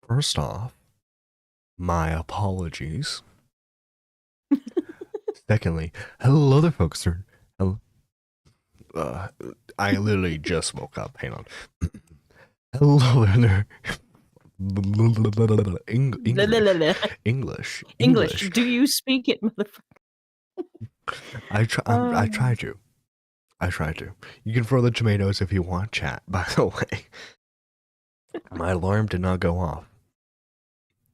First off, my apologies. Secondly, hello there, folks. Hello. Uh, I literally just woke up. Hang on. Hello there. English. English. Do you speak it, motherfucker? I try to. I try to. You can throw the tomatoes if you want, chat. By the way, my alarm did not go off.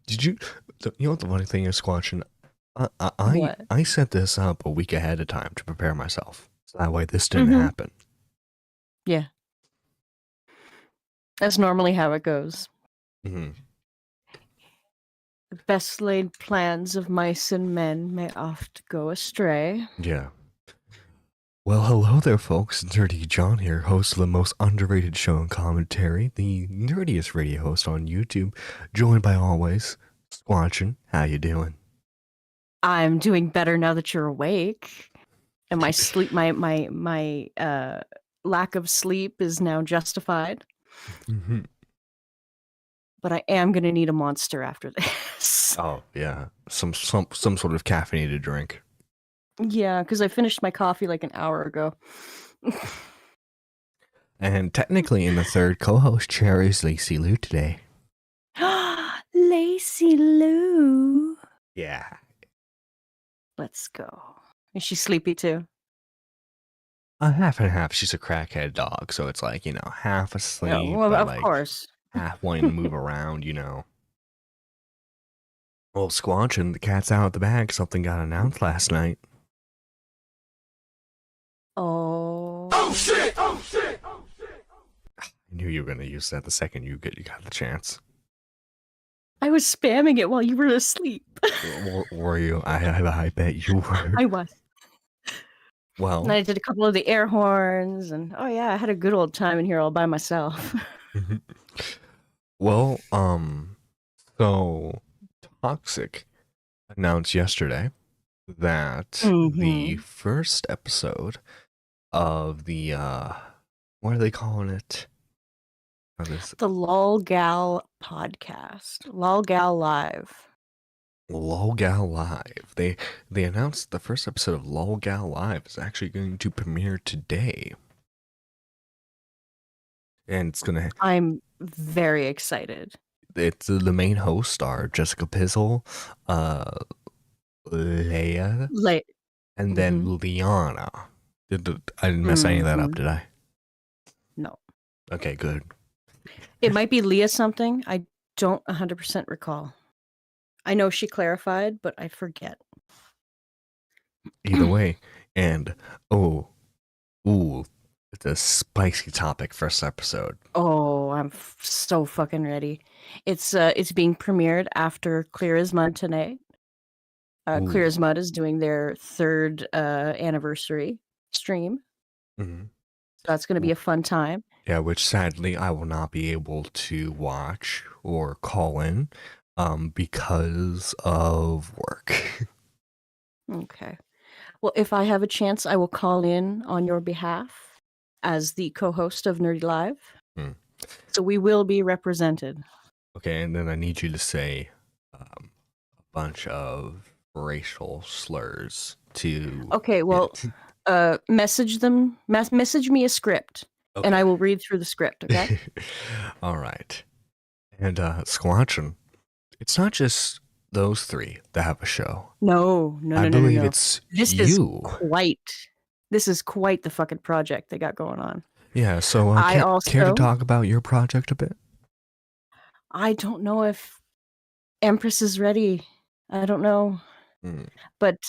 Did you? You know what the funny thing is, Squatchin? I set this up a week ahead of time to prepare myself, so that way this didn't happen. Yeah, that's normally how it goes. Mm-hmm. The best laid plans of mice and men may oft go astray. Yeah. Well, hello there, folks. Nerdy John here, host of the most underrated show in commentary, the Nerdiest radio host on YouTube, joined by always Squatchin. How you doing? I'm doing better now that you're awake, and my sleep, my lack of sleep is now justified. Mm-hmm. But I am gonna need a monster after this. Oh yeah, some sort of caffeinated drink. Yeah, because I finished my coffee like an hour ago. And technically, in the third co-host chair is Lacey Lou today. Lacey Lou. Yeah. Let's go. Is she sleepy too? Half and half. She's a crackhead dog, so it's like, half asleep. Yeah, well, of like, course. Half wanting to move around, Well, Squatchin, the cat's out of the bag. Something got announced last night. Oh. Oh shit! Oh shit! Oh shit! I knew you were going to use that the second you got the chance. I was spamming it while you were asleep. Were you? I bet you were. I was. Well, and I did a couple of the air horns, and oh yeah, I had a good old time in here all by myself. Well, so Toxic announced yesterday that the first episode of the what are they calling it? The LolGal podcast, LolGal Live. LolGal Live. They announced the first episode of LolGal Live is actually going to premiere today. And it's gonna. I'm very excited. It's the main hosts are Jessica Pizzle, Leia, and then Liana. I didn't mess any of that up, did I? No. Okay, good. It might be Leah something. I don't 100% recall. I know she clarified, but I forget. Either way, and it's a spicy topic first episode. Oh, I'm so fucking ready. It's being premiered after Clear as Mud tonight. Clear as Mud is doing their third anniversary stream. Mm-hmm. So that's going to be a fun time. Yeah, which sadly I will not be able to watch or call in because of work. Okay. Well, if I have a chance, I will call in on your behalf as the co-host of Nerdy Live. So we will be represented. Okay, and then I need you to say a bunch of racial slurs to... Okay, well, message me a script, and I will read through the script, okay? All right. And Squatchin, it's not just those three that have a show. No. I believe it's you. This is quite the fucking project they got going on. Yeah, so care to talk about your project a bit? I don't know if Empress is ready. I don't know. But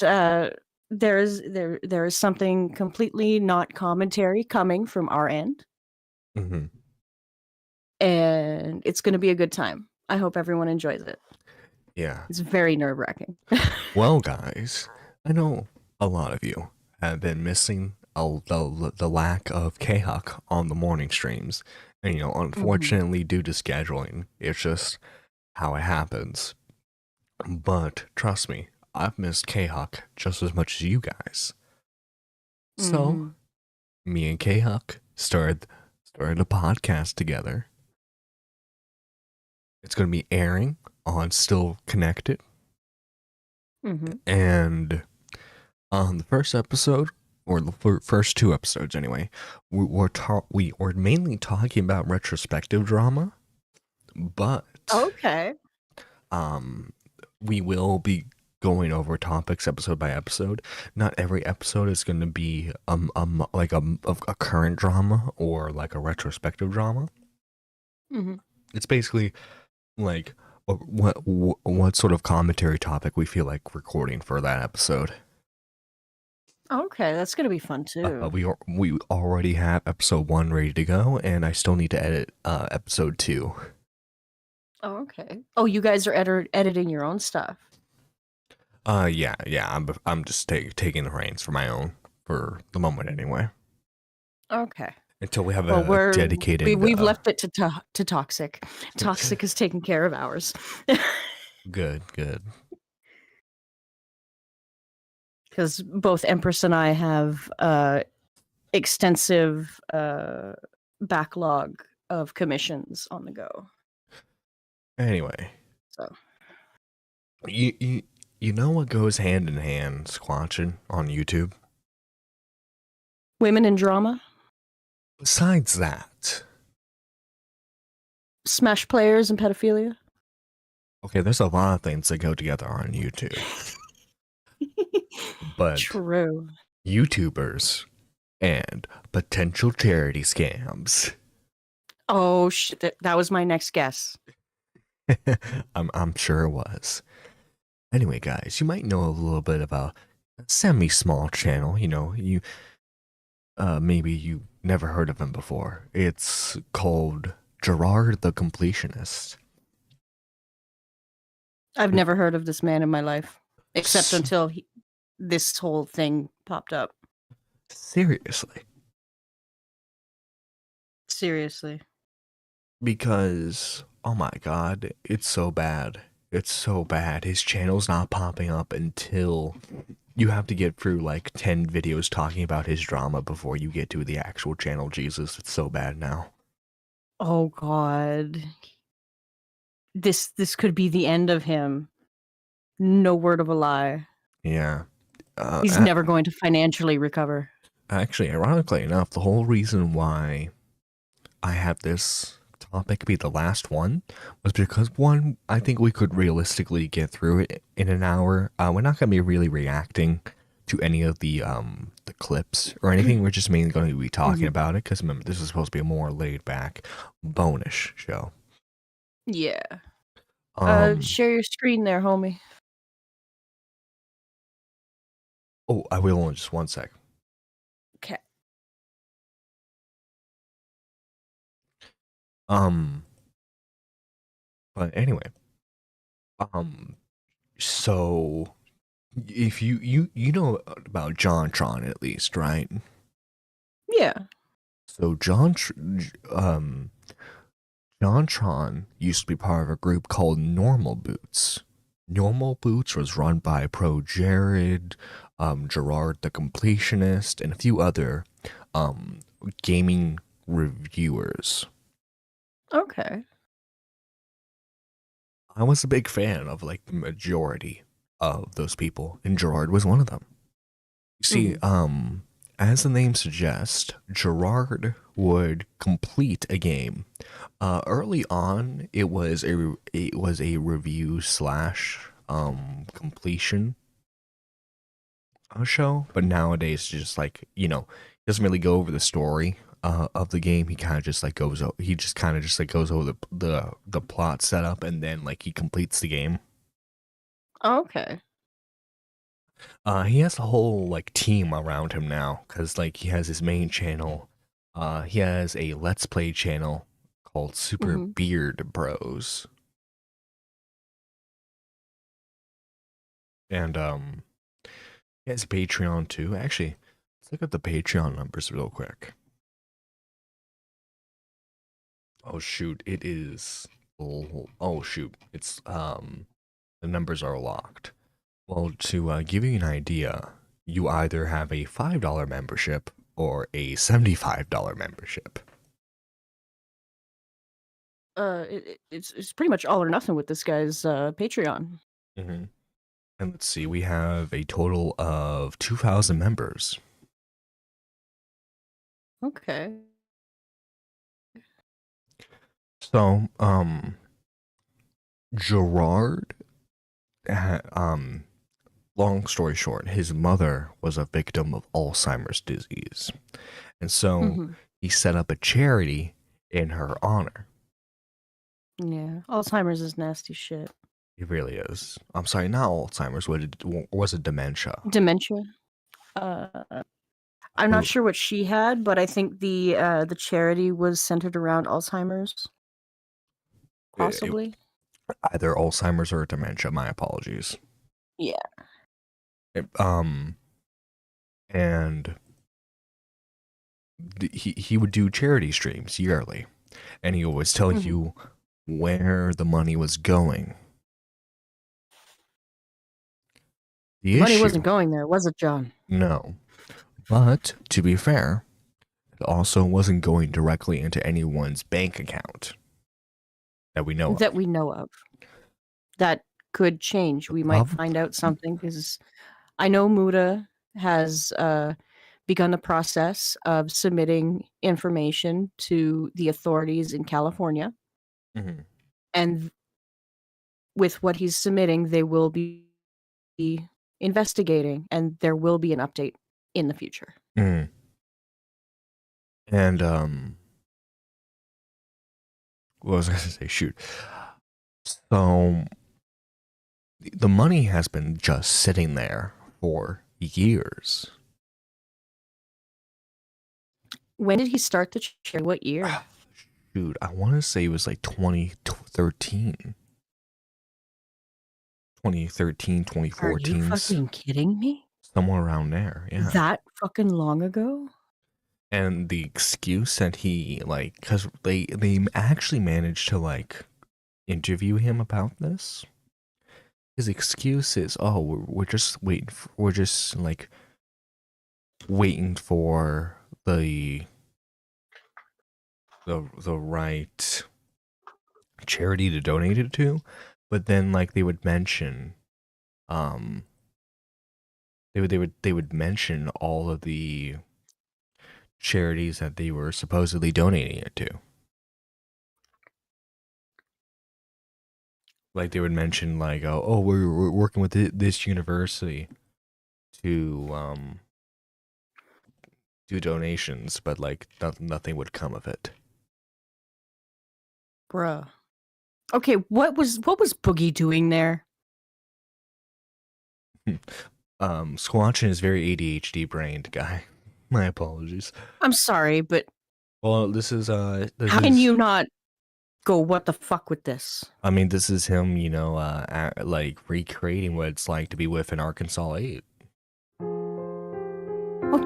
there is something completely not commentary coming from our end. Mm-hmm. And it's going to be a good time. I hope everyone enjoys it. Yeah. It's very nerve-wracking. Well, guys, I know a lot of you have been missing the lack of K-Huck on the morning streams. And, unfortunately, due to scheduling, it's just how it happens. But trust me, I've missed K-Huck just as much as you guys. So, me and K-Huck started a podcast together. It's going to be airing on Still Connected. And on the first episode, or the first 2 episodes anyway, we were mainly talking about retrospective drama, but Okay. we will be going over topics episode by episode. Not every episode is going to be like a current drama or like a retrospective drama. It's basically like what sort of commentary topic we feel like recording for that episode. Okay, that's gonna be fun too. We already have episode 1 ready to go, and I still need to edit episode 2. Oh, okay. Oh, you guys are editing your own stuff. Yeah. I'm just taking the reins for my own for the moment anyway. Okay. Until we have Well, a dedicated. We've left it to Toxic. Toxic is taking care of ours. Good. Because both Empress and I have extensive backlog of commissions on the go. Anyway, So you know what goes hand in hand squatching on YouTube? women in drama, Besides that, Smash players, and pedophilia. okay, there's a lot of things that go together on YouTube. But True. YouTubers and potential charity scams. Oh shit! That was my next guess. I'm sure it was. Anyway, guys, you might know a little bit about a semi-small channel. You know, maybe you never heard of him before. It's called Gerard the Completionist. I've never heard of this man in my life, except until this whole thing popped up. Seriously. Because, oh my god, it's so bad. It's so bad. His channel's not popping up until you have to get through like 10 videos talking about his drama before you get to the actual channel. Jesus, it's so bad now. Oh god. This could be the end of him. No word of a lie. Yeah. He's never going to financially recover. Actually, ironically enough, the whole reason why I had this topic be the last one was because, one, I think we could realistically get through it in an hour. We're not going to be really reacting to any of the clips or anything. We're just mainly going to be talking about it because, remember, this is supposed to be a more laid-back, bonus show. Yeah. Share your screen there, homie. Oh, I will in just 1 sec. Okay. But anyway, so if you know about JonTron at least, right? Yeah. So JonTron used to be part of a group called Normal Boots. Normal Boots was run by Pro Jared, Gerard the Completionist, and a few other gaming reviewers. Okay. I was a big fan of like the majority of those people, and Gerard was one of them. You see, as the name suggests, Gerard would complete a game. Early on, it was a review slash completion show, but nowadays it's just like, you know, doesn't really go over the story of the game. He kind of just like goes over the plot setup, and then like he completes the game. Okay. He has a whole like team around him now, because like he has his main channel. He has a Let's Play channel called Super Beard Bros. And he has a Patreon too. Actually, let's look at the Patreon numbers real quick. Oh shoot, it is. Oh shoot, it's the numbers are locked. Well, to give you an idea, you either have a $5 membership or a $75 membership. it's pretty much all or nothing with this guy's Patreon. Mm-hmm. And let's see, we have a total of 2,000 members. Okay. So, Gerard, long story short, his mother was a victim of Alzheimer's disease. And so he set up a charity in her honor. Yeah, Alzheimer's is nasty shit. It really is. I'm sorry, not Alzheimer's. Was it dementia? Dementia. I'm not sure what she had, but I think the charity was centered around Alzheimer's. Possibly. Either Alzheimer's or dementia. My apologies. Yeah. And he would do charity streams yearly, and he always tell you where the money was going. The money issue wasn't going there, was it, John? No. But to be fair, it also wasn't going directly into anyone's bank account that we know of. That could change. We might find out something, because I know Muda has begun the process of submitting information to the authorities in California. And with what he's submitting, they will be investigating, and there will be an update in the future. And what was I going to say? Shoot. So the money has been just sitting there for years. When did he start the charity? What year? Shoot, I want to say it was like 2013. 2013, 2014. Are you fucking kidding me? Somewhere around there, yeah. That fucking long ago? And the excuse that he, like, because they actually managed to, like, interview him about this. His excuse is, oh, we're just waiting for the right charity to donate it to. But then, like, they would mention they would mention all of the charities that they were supposedly donating it to. Like, they would mention, like, oh, we're working with this university to do donations, but like nothing would come of it. Bruh. Okay, what was Boogie doing there? Squatchin is very ADHD brained guy. My apologies. I'm sorry, but well, this is how can you not go what the fuck with this? I mean, this is him, you know, like recreating what it's like to be with an Arkansas 8. Oh,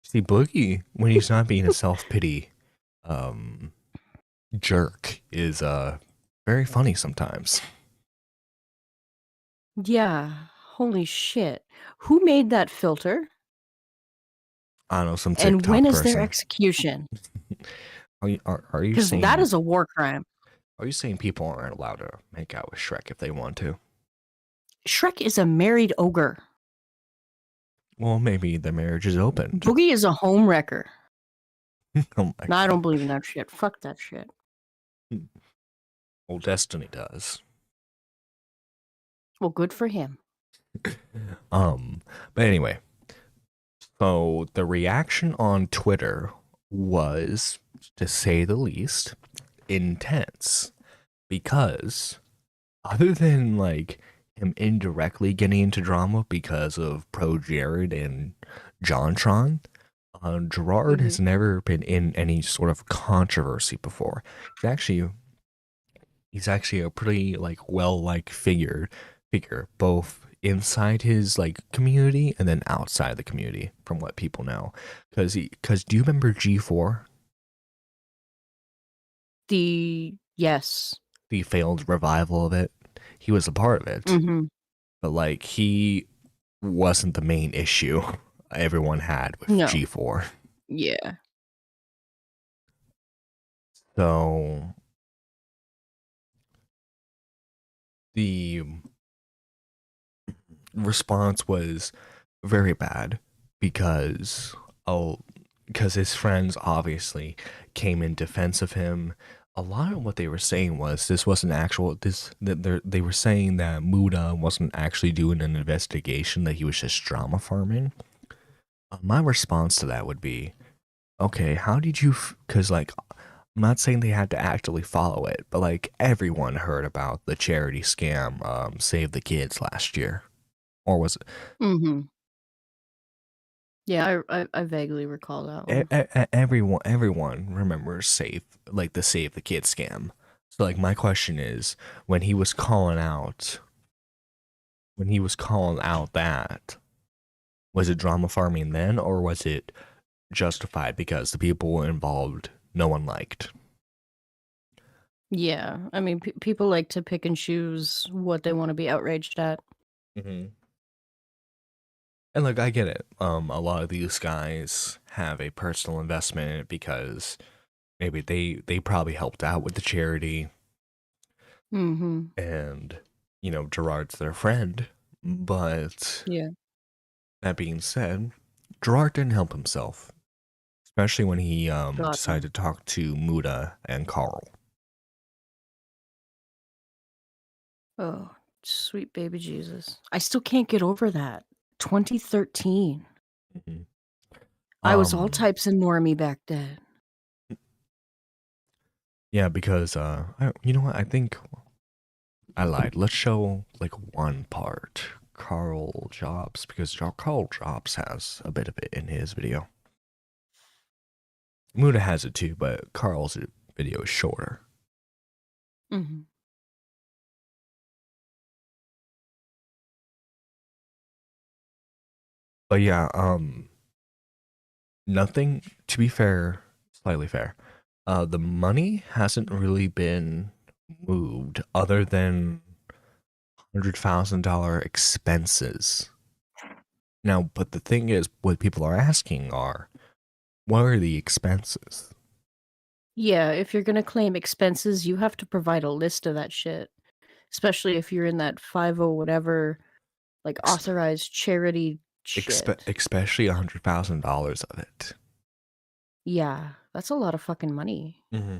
see, Boogie, when he's not being a self-pity jerk, is very funny sometimes. Yeah, holy shit. Who made that filter? I don't know, some TikTok and when is person. their execution? Are you Because saying that is a war crime. Are you saying people aren't allowed to make out with Shrek if they want to? Shrek is a married ogre. Well, maybe the marriage is open. Boogie is a home wrecker. Oh no, I don't believe in that shit. Fuck that shit. Well, Destiny does. Well, good for him. But anyway, so the reaction on Twitter was, to say the least, intense, because other than like him indirectly getting into drama because of Pro Jared and JonTron, Gerard has never been in any sort of controversy before. He's actually a pretty like well-liked figure, both inside his like community and then outside the community, from what people know. Because do you remember G4? Yes. The failed revival of it. He was a part of it. But like, he wasn't the main issue everyone had with G4. Yeah. So the response was very bad because his friends obviously came in defense of him. A lot of what they were saying was this wasn't actual. They were saying that Muda wasn't actually doing an investigation; that he was just drama farming. My response to that would be, okay, how did you? Because like, I'm not saying they had to actively follow it, but like everyone heard about the charity scam, Save the Kids last year, or was it? Mm-hmm. Yeah, I vaguely recall that one. Everyone remembers the Save the Kids scam. So like my question is, when he was calling out that, was it drama farming then, or was it justified because the people involved no one liked? Yeah, I mean, people like to pick and choose what they want to be outraged at. Mm-hmm. And like I get it. A lot of these guys have a personal investment in it because maybe they probably helped out with the charity, Mm-hmm. and Gerard's their friend. But Yeah. that being said, Gerard didn't help himself, especially when he God, decided to talk to Muda and Carl. oh, sweet baby Jesus. I still can't get over that. 2013. Mm-hmm. I was all types of normie back then. Yeah, because you know what? I think I lied. Let's show like one part. Carl Jobs, because Carl Jobs has a bit of it in his video. Muda has it too, but Carl's video is shorter. Mm-hmm. But yeah, nothing, to be fair, slightly fair. The money hasn't really been moved other than $100,000 expenses. Now, but the thing is, what people are asking are, what are the expenses? Yeah, if you're gonna claim expenses, you have to provide a list of that shit. Especially if you're in that 50 whatever, like authorized charity shit. Especially $100,000 of it. Yeah, that's a lot of fucking money. Mm-hmm.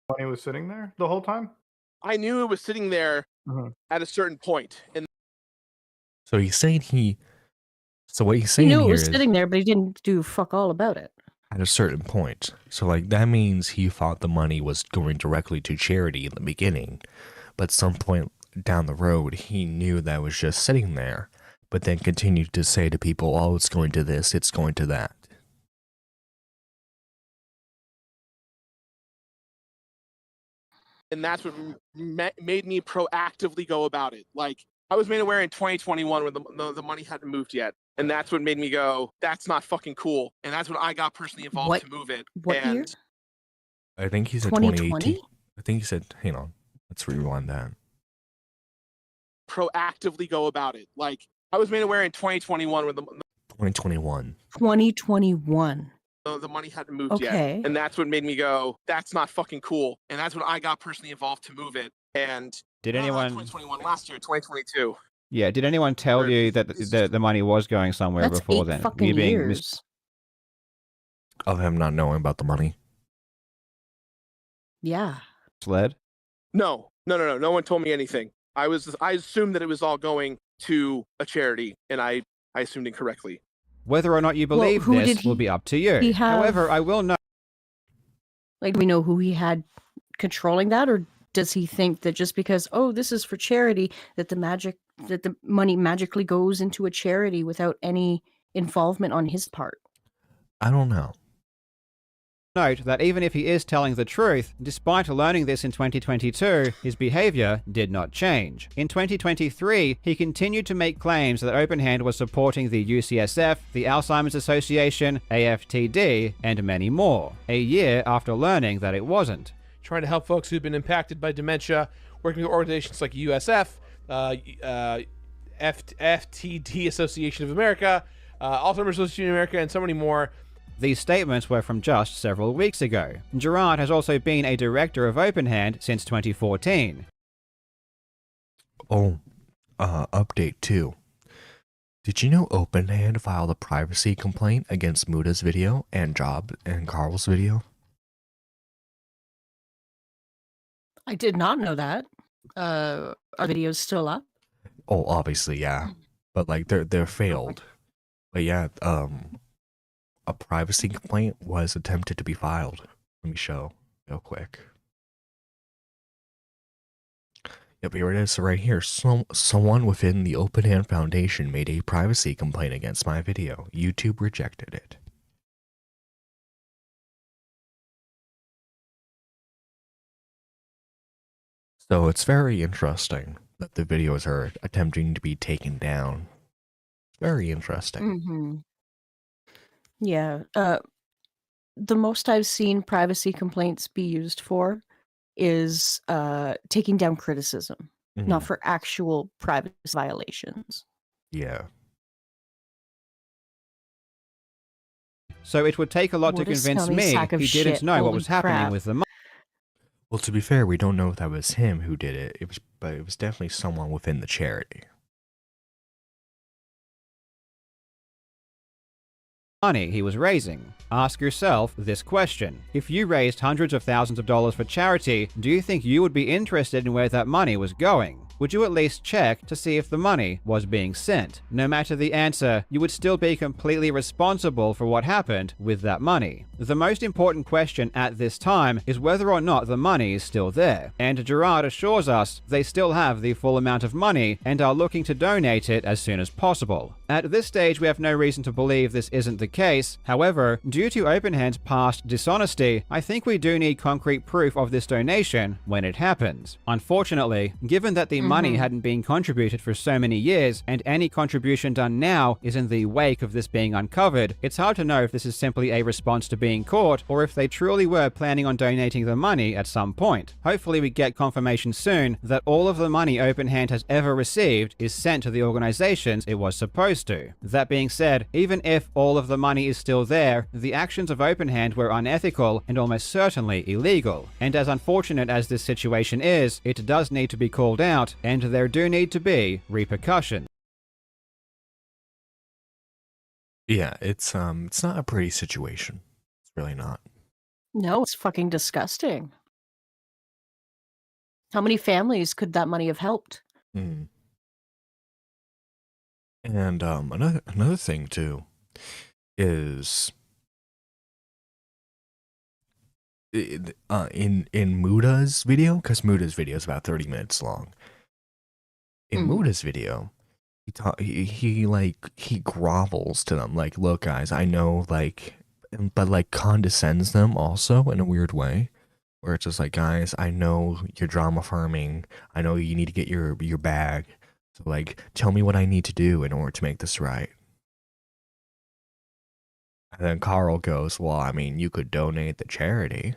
Money was sitting there the whole time? I knew it was sitting there at a certain point. And so he's saying what he's He saying knew it here was is sitting there, but he didn't do fuck all about it. at a certain point. So like that means he thought the money was going directly to charity in the beginning, but some point down the road he knew that was just sitting there, but then continued to say to people, "Oh, it's going to this, it's going to that." And that's what made me proactively go about it. Like, I was made aware in 2021 when the money hadn't moved yet. And that's what made me go, that's not fucking cool. And that's when I got personally involved to move it. What year? I think he said 2020? I think he said, hang on, let's rewind that. Proactively go about it. Like, I was made aware in 2021 when 2021. 2021. The money hadn't moved yet. And that's what made me go, that's not fucking cool. And that's when I got personally involved to move it. And did anyone 2021 last year, 2022. Yeah, did anyone tell you that the money was going somewhere That's before 8 then? fucking You being years. Of him not knowing about the money. Yeah. misled? No. No one told me anything. I assumed that it was all going to a charity, and I assumed incorrectly. Whether or not you believe this will be up to you. However, I will know. Like, do we know who he had controlling that, or does he think that just because, oh, this is for charity, that the money magically goes into a charity without any involvement on his part? I don't know. Note that even if he is telling the truth, despite learning this in 2022, his behavior did not change. In 2023, he continued to make claims that Open Hand was supporting the UCSF, the Alzheimer's Association, AFTD, and many more, a year after learning that it wasn't. Trying to help folks who've been impacted by dementia, working with organizations like USF, FTD Association of America, Alzheimer's Association of America, and so many more. These statements were from just several weeks ago. Gerard has also been a director of OpenHand since 2014. Oh, update 2. Did you know OpenHand filed a privacy complaint against Muda's video and Job and Carl's video? I did not know that. Are videos still up? Oh, obviously, yeah. But like they're failed. But yeah, a privacy complaint was attempted to be filed. Let me show real quick. Yep, here it is right here. Someone within the OpenHand Foundation made a privacy complaint against my video. YouTube rejected it. So it's very interesting that the videos are attempting to be taken down. Very interesting. Mm-hmm. Yeah. The most I've seen privacy complaints be used for is taking down criticism, not for actual privacy violations. Yeah. So it would take a lot to convince me he didn't know what was happening with the money. Well, to be fair, we don't know if that was him who did it. But it was definitely someone within the charity. Money he was raising. Ask yourself this question. If you raised hundreds of thousands of dollars for charity, do you think you would be interested in where that money was going? Would you at least check to see if the money was being sent? No matter the answer, you would still be completely responsible for what happened with that money. The most important question at this time is whether or not the money is still there, and Gerard assures us they still have the full amount of money and are looking to donate it as soon as possible. At this stage, we have no reason to believe this isn't the case. However, due to OpenHand's past dishonesty, I think we do need concrete proof of this donation when it happens. Unfortunately, given that the money hadn't been contributed for so many years, and any contribution done now is in the wake of this being uncovered, it's hard to know if this is simply a response to being caught, or if they truly were planning on donating the money at some point. Hopefully we get confirmation soon that all of the money OpenHand has ever received is sent to the organizations it was supposed to. That being said, even if all of the money is still there, the actions of OpenHand were unethical and almost certainly illegal. And as unfortunate as this situation is, it does need to be called out, and there do need to be repercussions. Yeah, it's not a pretty situation. It's really not. No, it's fucking disgusting. How many families could that money have helped? Mm. And another thing too is in Muda's video, because Muda's video is about 30 minutes long. In Muda's video, he grovels to them, like, look guys, I know, like, but like condescends them also in a weird way, where it's just like, guys, I know you're drama farming, I know you need to get your bag, so like tell me what I need to do in order to make this right. And then Carl goes, well, I mean, you could donate the charity.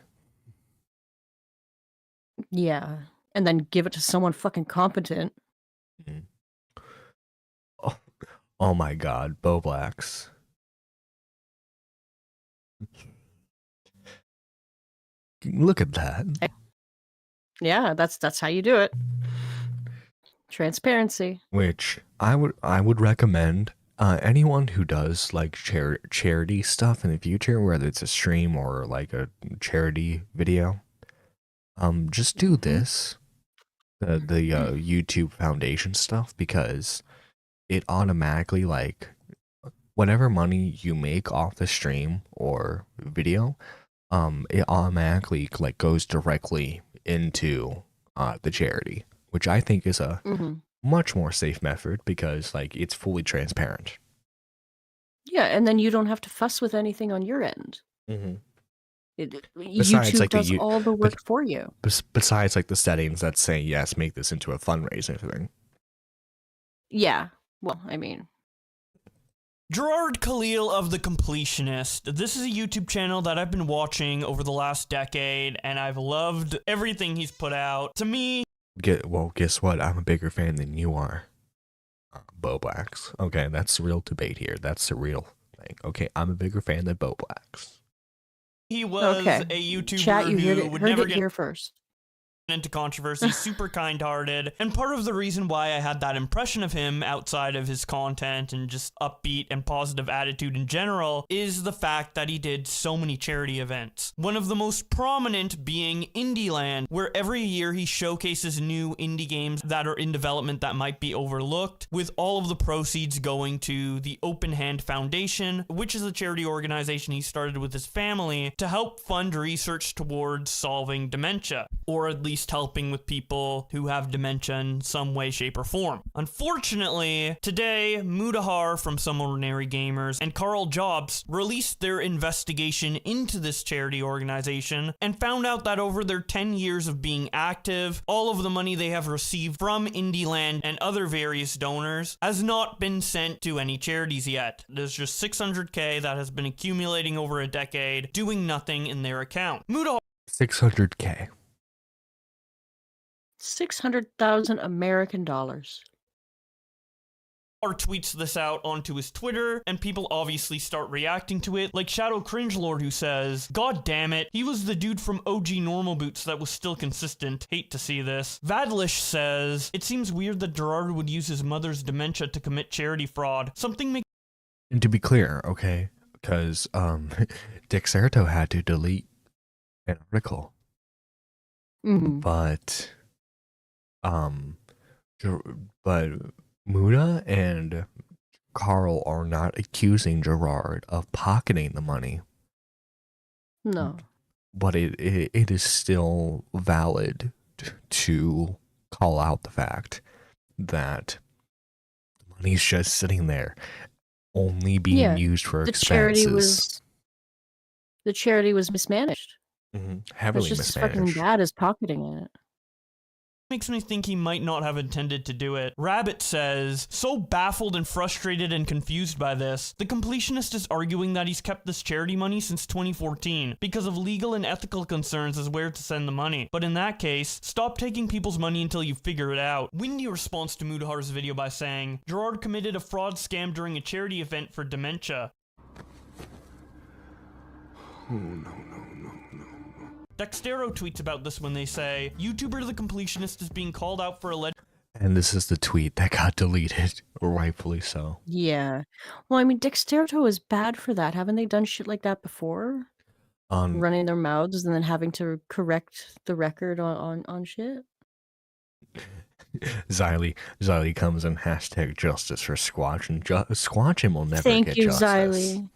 Yeah, and then give it to someone fucking competent. Oh my god, Bo Blacks. Look at that. Yeah, that's how you do it. Transparency. Which I would recommend anyone who does like charity stuff in the future, whether it's a stream or like a charity video, just do this, the YouTube Foundation stuff, because it automatically, like, whatever money you make off the stream or video, it automatically like goes directly into the charity, which I think is a much more safe method, because like it's fully transparent. Yeah, and then you don't have to fuss with anything on your end. Besides, YouTube like, does all the work for you. Besides, like, the settings that say, yes, make this into a fundraising thing. Yeah, well, I mean, Gerard Khalil of The Completionist. This is a YouTube channel that I've been watching over the last decade, and I've loved everything he's put out. To me... Well, guess what? I'm a bigger fan than you are. Bo Blacks. Okay, that's the real debate here. That's the real thing. Okay, I'm a bigger fan than Bo Blacks. He was Okay. a YouTuber Chat, you who would never heard it get here first. into controversy, super kind-hearted, and part of the reason why I had that impression of him outside of his content and just upbeat and positive attitude in general is the fact that he did so many charity events. One of the most prominent being Indieland, where every year he showcases new indie games that are in development that might be overlooked, with all of the proceeds going to the Open Hand Foundation, which is a charity organization he started with his family to help fund research towards solving dementia, or at least helping with people who have dementia in some way, shape, or form. Unfortunately, today, Mudahar from Some Ordinary Gamers and Carl Jobs released their investigation into this charity organization and found out that over their 10 years of being active, all of the money they have received from Indieland and other various donors has not been sent to any charities yet. There's just $600K that has been accumulating over a decade, doing nothing in their account. Mudahar 600K. 600,000 American dollars. tweets this out onto his Twitter, and people obviously start reacting to it, like Shadow Cringelord, who says, "God damn it, he was the dude from OG Normal Boots that was still consistent. Hate to see this." Vadlish says, "It seems weird that Gerard would use his mother's dementia to commit charity fraud. Something makes..." And to be clear, okay, because Dexerto had to delete an article, but Muda and Carl are not accusing Gerard of pocketing the money. No. But it is still valid to call out the fact that the money's just sitting there, only being used for expenses. The charity was mismanaged. Heavily it's just mismanaged. as fucking bad as pocketing it. Makes me think he might not have intended to do it. Rabbit says, "So baffled and frustrated and confused by this, the Completionist is arguing that he's kept this charity money since 2014 because of legal and ethical concerns as where to send the money. But in that case, stop taking people's money until you figure it out." Windy responds to Mudahar's video by saying, "Gerard committed a fraud scam during a charity event for dementia." Oh, no. Dextero tweets about this when they say, "YouTuber The Completionist is being called out for alleged..." And this is the tweet that got deleted, rightfully so. Yeah. Well, I mean, Dexterto is bad for that. Haven't they done shit like that before? Running their mouths and then having to correct the record on shit? Xylee comes in #justice for Squatch, and Squatch will never Thank get you, justice. Xylee.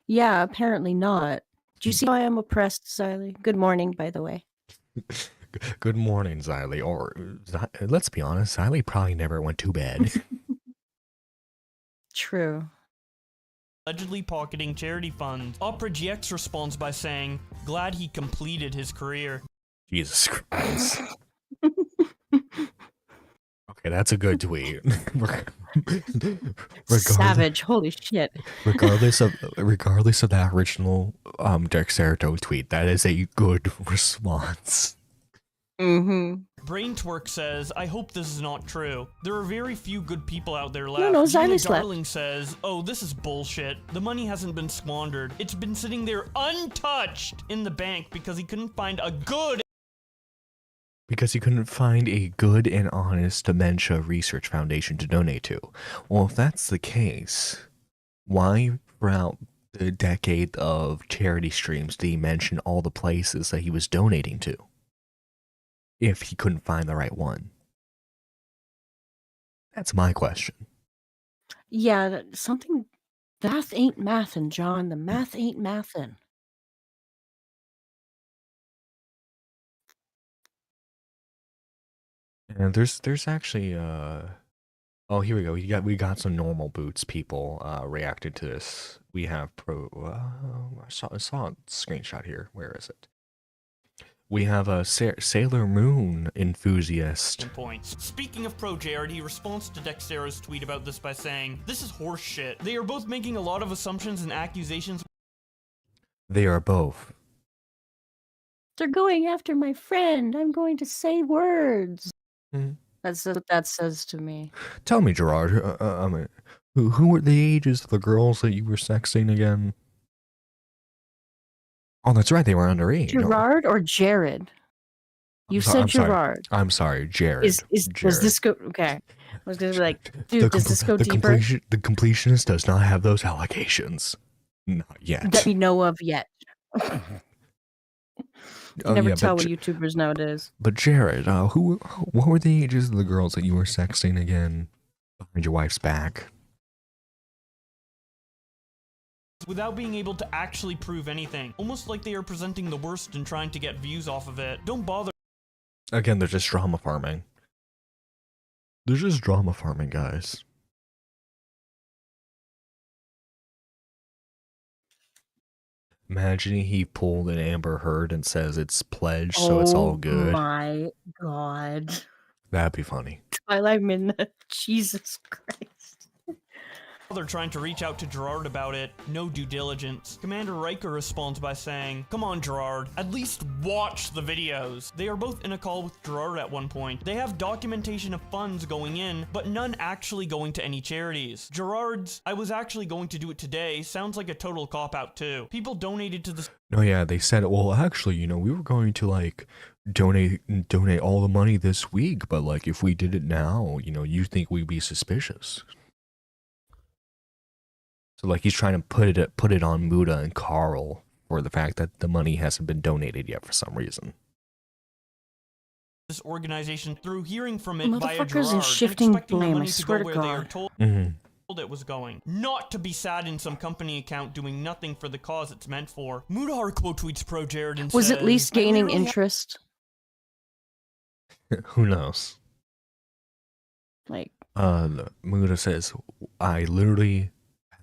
Yeah, apparently not. Do you see why I'm oppressed, Xylee? Good morning, by the way. Good morning, Xylee. Or, let's be honest, Xylee probably never went to bed. True. Allegedly pocketing charity funds. Opera GX responds by saying, "Glad he completed his career." Jesus Christ. Okay, that's a good tweet. Savage, holy shit. regardless of that original Dexerto tweet, that is a good response. Braintwork says, "I hope this is not true. There are very few good people out there left." No, Gina Xylee slept. Darling says, "Oh, this is bullshit. The money hasn't been squandered. It's been sitting there untouched in the bank because he couldn't find a good..." Because he couldn't find a good and honest dementia research foundation to donate to. Well, if that's the case, why throughout the decade of charity streams did he mention all the places that he was donating to? If he couldn't find the right one. That's my question. Yeah, something... Math ain't mathin', John. The math ain't mathin'. And there's actually oh, here we go. We got some normal boots people reacted to this. We have I saw a screenshot here. Where is it? We have a Sailor Moon enthusiast. Points. Speaking of Pro Jared, he responds to Dextero's tweet about this by saying, "This is horse shit. They are both making a lot of assumptions and accusations." They are both. They're going after my friend. I'm going to say words. That's what that says to me. Tell me, Gerard, Who were the ages of the girls that you were sexting again? Oh, that's right. They were underage. Gerard or Jared? You said Gerard. I'm sorry, Jared. Does this go? Okay. I was gonna be like, dude, does this go deeper? The completionist does not have those allegations. Not yet. That we know of yet. You never tell with YouTubers nowadays. But Jared, what were the ages of the girls that you were sexting again behind your wife's back? Without being able to actually prove anything. Almost like they are presenting the worst and trying to get views off of it. Don't bother. Again, they're just drama farming. They're just drama farming, guys. Imagine he pulled an Amber Heard and says it's pledged, so it's all good. Oh my god. That'd be funny. Twilight Midnight. Jesus Christ. They're trying to reach out to Gerard about it. No due diligence. Commander Riker responds by saying, "Come on, Gerard. At least watch the videos." They are both in a call with Gerard at one point. They have documentation of funds going in, but none actually going to any charities. Gerard's, "I was actually going to do it today," sounds like a total cop-out too. People donated to the... No, yeah, they said, well, actually, you know, we were going to, like, donate all the money this week, but, like, if we did it now, you know, you think we'd be suspicious. So, like, he's trying to put it on Muda and Carl for the fact that the money hasn't been donated yet for some reason. This organization through hearing from it via Gerard. Motherfuckers is shifting blame, I swear to God. It was going. Not to be sad in some company account doing nothing for the cause it's meant for. Mudahar quote tweets pro Jared and was says, at least gaining interest. Who knows? Like, Muda says, I literally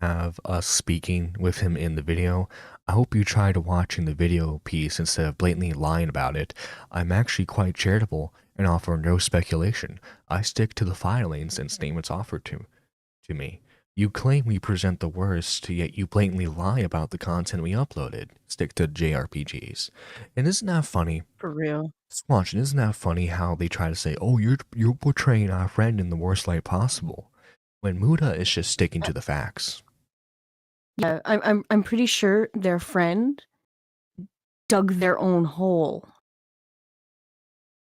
have us speaking with him in the video. I hope you tried watching the video piece instead of blatantly lying about it. I'm actually quite charitable and offer no speculation. I stick to the filings and statements offered to me. You claim we present the worst, yet you blatantly lie about the content we uploaded. Stick to JRPGs. And isn't that funny? For real. Just watching, isn't that funny how they try to say, oh, you're portraying our friend in the worst light possible, when Muda is just sticking to the facts. Yeah, I'm pretty sure their friend dug their own hole.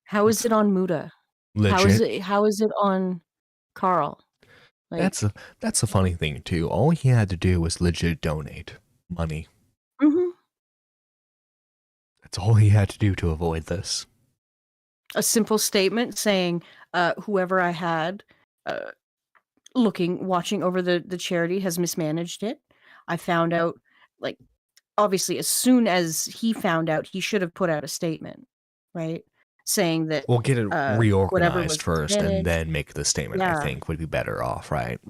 How is it on Muda? Legit. How is it on Carl? Like, that's a funny thing too. All he had to do was legit donate money. Mm-hmm. That's all he had to do to avoid this. A simple statement saying, whoever I had watching over the charity has mismanaged it. I found out, like, obviously, as soon as he found out, he should have put out a statement, right? Saying that... We'll get it reorganized first and then make the statement, yeah. I think, would be better off, right?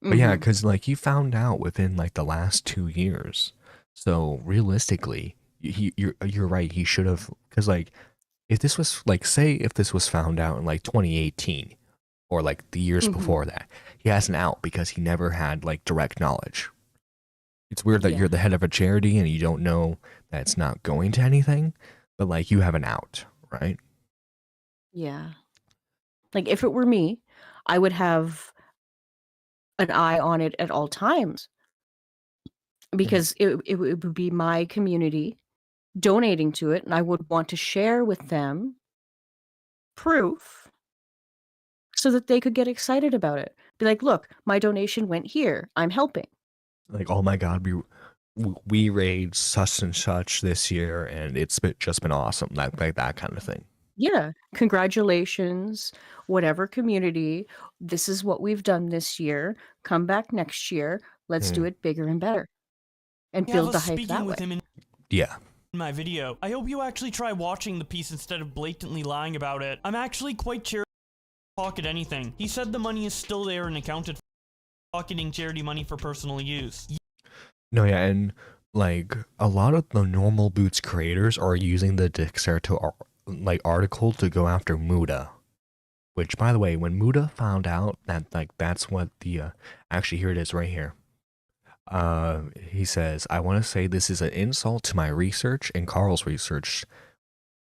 But yeah, because, like, he found out within, like, the last 2 years. So, realistically, you're right, he should have... Because, like, if this was, like, say if this was found out in, like, 2018, or, like, the years before that, he has an out because he never had, like, direct knowledge. It's weird that you're the head of a charity and you don't know that it's not going to anything, but, like, you have an out, right? Yeah. Like, if it were me, I would have an eye on it at all times. Because it would be my community donating to it, and I would want to share with them proof so that they could get excited about it. Be like, look, my donation went here. I'm helping. Like, oh my God, we raised such and such this year, and it's just been awesome. Like that kind of thing. Yeah. Congratulations, whatever community. This is what we've done this year. Come back next year. Let's do it bigger and better. And build the hype that way. Yeah. In my video. I hope you actually try watching the piece instead of blatantly lying about it. I'm actually quite charitable. Pocket anything. He said the money is still there and accounted for pocketing charity money for personal use. No, yeah, and like a lot of the normal Boots creators are using the Dexerto article to go after Muda. Which, by the way, when Muda found out that that's what the actually here it is right here. He says, I want to say this is an insult to my research and Carl's research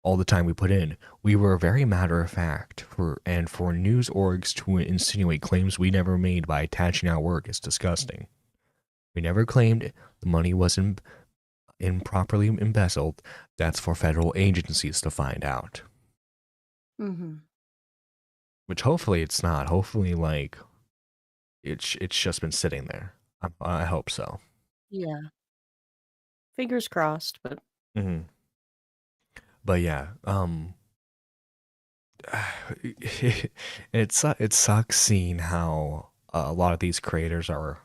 all the time we put in. We were very matter of fact for news orgs to insinuate claims we never made by attaching our work is disgusting. We never claimed the money wasn't improperly embezzled. That's for federal agencies to find out. Mm-hmm. Which hopefully it's not. Hopefully, like, it's just been sitting there. I hope so. Yeah. Fingers crossed, but. Mm-hmm. But yeah, it sucks seeing how a lot of these creators are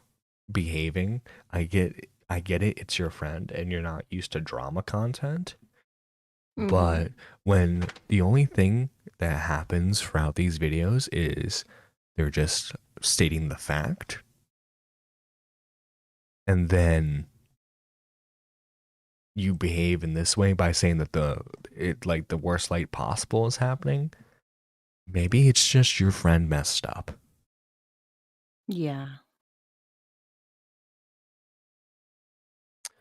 behaving. I get it. It's your friend, and you're not used to drama content. Mhm. But when the only thing that happens throughout these videos is they're just stating the fact, and then you behave in this way by saying that the worst light possible is happening, maybe it's just your friend messed up. Yeah.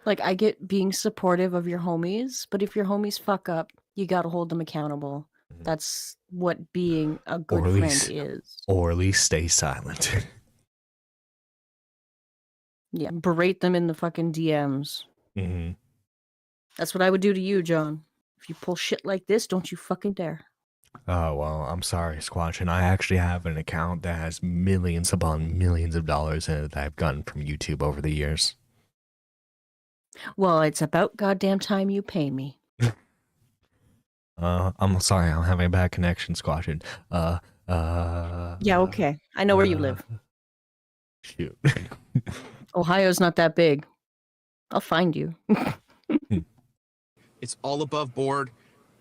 Like, I get being supportive of your homies, but if your homies fuck up, you gotta hold them accountable. That's what being a good Or at friend least- is. Or at least stay silent. Yeah, berate them in the fucking DMs. Mm-hmm. That's what I would do to you, John. If you pull shit like this, don't you fucking dare. Oh, well, I'm sorry, Squatch, and I actually have an account that has millions upon millions of dollars in it that I've gotten from YouTube over the years. Well, it's about goddamn time you pay me. I'm sorry, I'm having a bad connection, Squatch. Yeah, okay. I know where you live. Shoot. Ohio's not that big. I'll find you. It's all above board.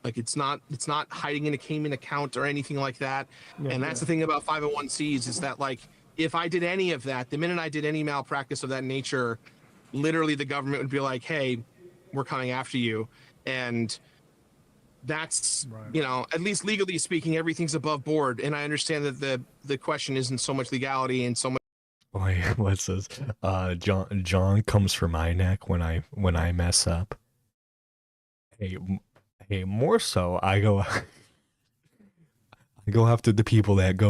Like it's not hiding in a Cayman account or anything like that. And that's the thing about 501(c)s is that, like, if I did any of that, the minute I did any malpractice of that nature, literally the government would be like, hey, we're coming after you. And that's, you know, at least legally speaking, everything's above board. And I understand that the question isn't so much legality and so much. Boy, what's this? John comes for my neck when I mess up. Hey, more so, I go after the people that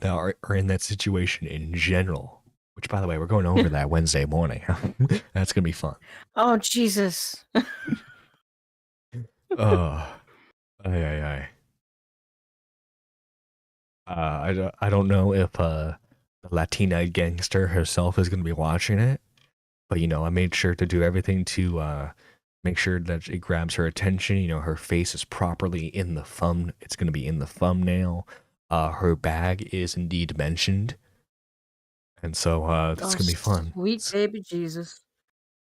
are in that situation in general. Which, by the way, we're going over that Wednesday morning. That's gonna be fun. Oh, Jesus. Oh, ay. I don't know if the Latina gangster herself is gonna be watching it, but you know, I made sure to do everything to make sure that it grabs her attention. You know, her face is properly in the thumb. It's going to be in the thumbnail. Her bag is indeed mentioned. And so it's going to be fun. Sweet baby Jesus.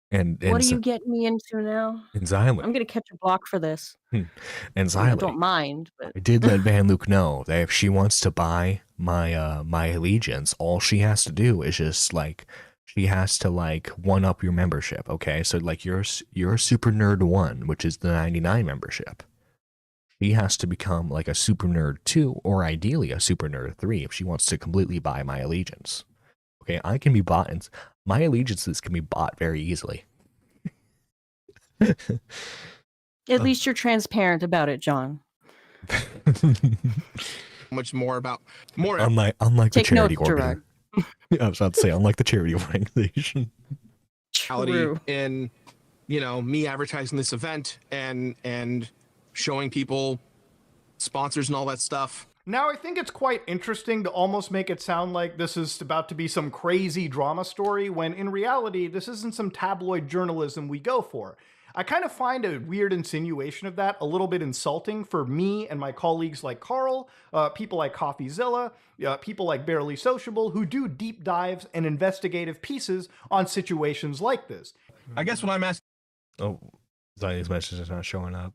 And what are you getting me into now? And Xylee. I'm going to catch a block for this. And Xylee. I don't mind. But... I did let Van Luke know that if she wants to buy my my allegiance, all she has to do is just like... She has to like one up your membership, okay? So like you're a Super Nerd 1, which is the 99 membership. She has to become like a Super Nerd 2, or ideally a Super Nerd 3 if she wants to completely buy my allegiance. Okay, I can be bought, and my allegiances can be bought very easily. At least you're transparent about it, John. Much more about unlike the Take charity notes, organization. I was about to say, unlike the charity organization. True. In, you know, me advertising this event and showing people sponsors and all that stuff. Now, I think it's quite interesting to almost make it sound like this is about to be some crazy drama story, when in reality, this isn't some tabloid journalism we go for. I kind of find a weird insinuation of that a little bit insulting for me and my colleagues like Carl, people like CoffeeZilla, people like Barely Sociable, who do deep dives and investigative pieces on situations like this. I guess what I'm asking... Oh, Xylee's message is not showing up.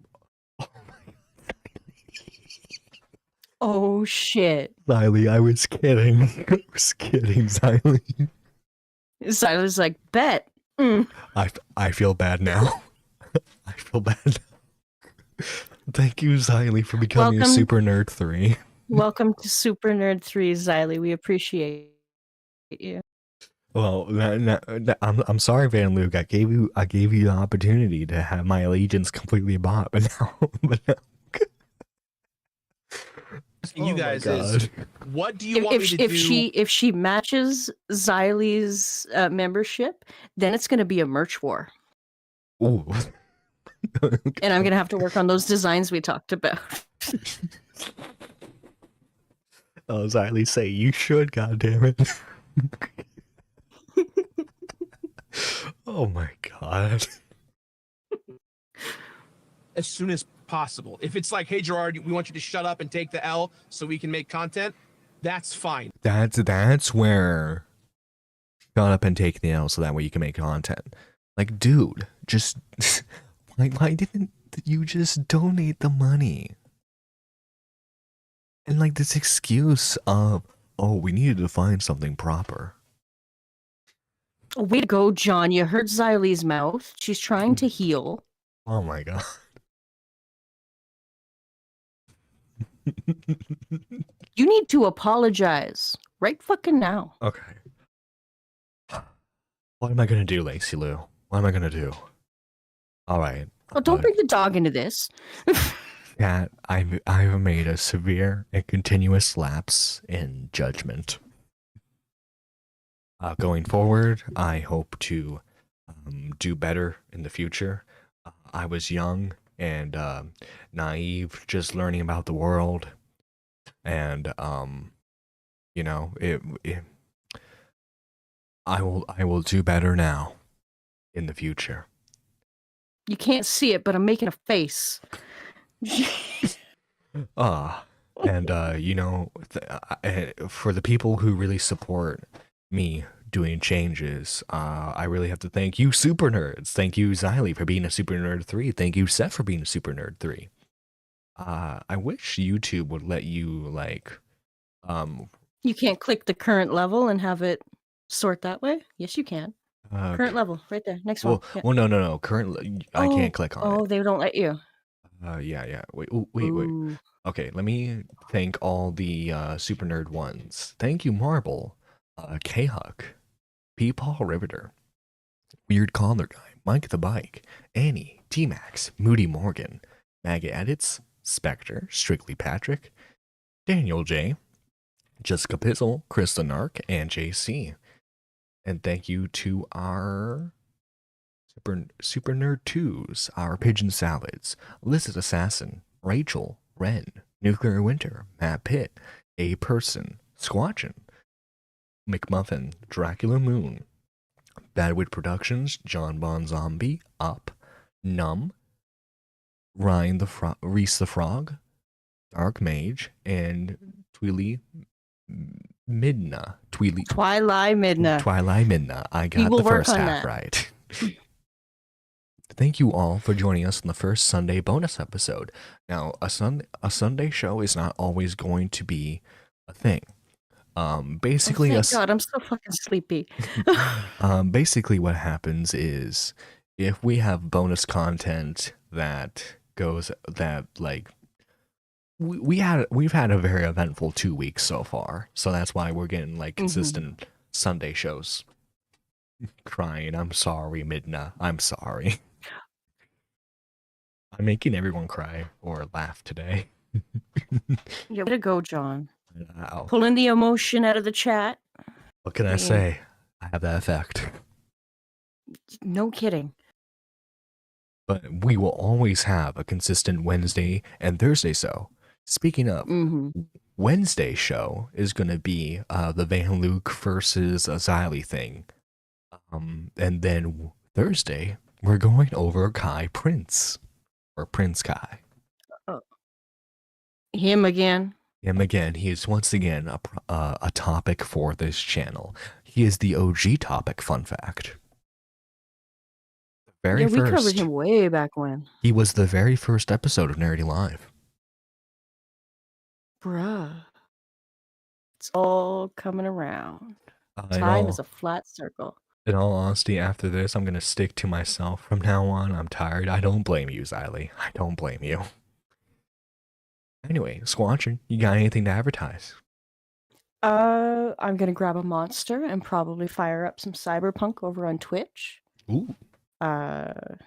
Oh, shit. Xylee, I was kidding. I was kidding, Xylee. Xylee's like, bet. I feel bad now. I feel bad now. Thank you, Xylee, for becoming a Super Nerd 3. Welcome to Super Nerd 3, Xylee. We appreciate you. Well, I'm sorry, Van Luke. I gave you the opportunity to have my allegiance completely bought, but now asking you Oh my guys is, God. what do you want me to do? If she matches Xylie's membership, then it's going to be a merch war, Ooh. and I'm going to have to work on those designs we talked about. Oh, Xylee, say you should, goddammit. Oh my God. As soon as possible. If it's like, hey Gerard, we want you to shut up and take the L so we can make content, that's fine. That's where shut up and take the L so that way you can make content. Like, dude, just why didn't you just donate the money? And like this excuse of, oh, we needed to find something proper. Way to go, John. You hurt Xylie's mouth. She's trying to heal. Oh my God. You need to apologize right fucking now. Okay. What am I gonna do, Lacey Lou? What am I gonna do? All right. Oh, don't bring the dog into this. Cat, I've made a severe and continuous lapse in judgment. Going forward, I hope to do better in the future. I was young and naive, just learning about the world, and you know, I will do better now in the future. You can't see it, but I'm making a face. And you know, for the people who really support me doing changes, I really have to thank you, Super Nerds. Thank you, Xylee, for being a Super Nerd 3. Thank you, Seth, for being a Super Nerd 3. I wish YouTube would let you, like, You can't click the current level and have it sort that way? Yes, you can. Current level, right there. Next one. Yeah. Well, no. Current, I can't click on it. Oh, they don't let you. Yeah. Wait. Okay, let me thank all the Super Nerd ones. Thank you, Marble, K-Huck, P. Paul Riveter, Weird Collar Guy, Mike the Bike, Annie, T-Max, Moody Morgan, Maggot Edits, Spectre, Strictly Patrick, Daniel J, Jessica Pizzle, Krista Nark, and JC. And thank you to our Super Nerd 2s, our Pigeon Salads, Lizard Assassin, Rachel, Ren, Nuclear Winter, Matt Pitt, A Person, Squatchin, McMuffin, Dracula Moon, Badwit Productions, John Bon Zombie, Up, Numb, Ryan the Reese the Frog, Dark Mage, and Twili Midna. Twilight Midna. I got the first half right. Thank you all for joining us in the first Sunday bonus episode. Now, a Sunday show is not always going to be a thing. Basically, thank God, I'm so fucking sleepy. Basically, what happens is if we have bonus content that goes we've had a very eventful 2 weeks so far, so that's why we're getting like consistent Sunday shows. Crying, I'm sorry, Midna. I'm sorry. I'm making everyone cry or laugh today. Yeah, way to go, John. Wow. Pulling the emotion out of the chat. What can I say? I have that effect. No kidding. But we will always have a consistent Wednesday and Thursday show. Speaking of, Wednesday show is going to be the Van Luke versus Xylee thing. And then Thursday, we're going over Kai Prince. Or Prince Kai. Him again. He is once again a topic for this channel. He is the OG topic, fun fact. We covered him way back when. He was the very first episode of Nerdy Live. Bruh. It's all coming around. Time is a flat circle. In all honesty, after this, I'm going to stick to myself from now on. I'm tired. I don't blame you, Xylee. I don't blame you. Anyway, Squatchin, you got anything to advertise? I'm going to grab a monster and probably fire up some Cyberpunk over on Twitch. Ooh. That's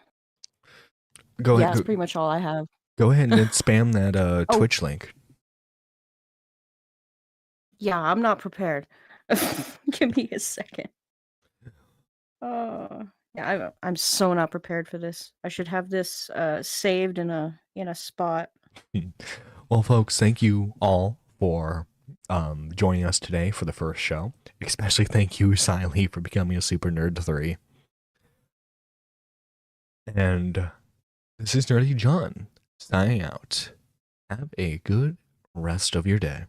Go ahead. pretty much all I have. Go ahead and spam that Twitch link. Yeah, I'm not prepared. Give me a second. Yeah, I'm so not prepared for this. I should have this saved in a spot. Well, folks, thank you all for joining us today for the first show. Especially thank you, Siley, for becoming a Super Nerd 3. And this is Nerdy John signing out. Have a good rest of your day.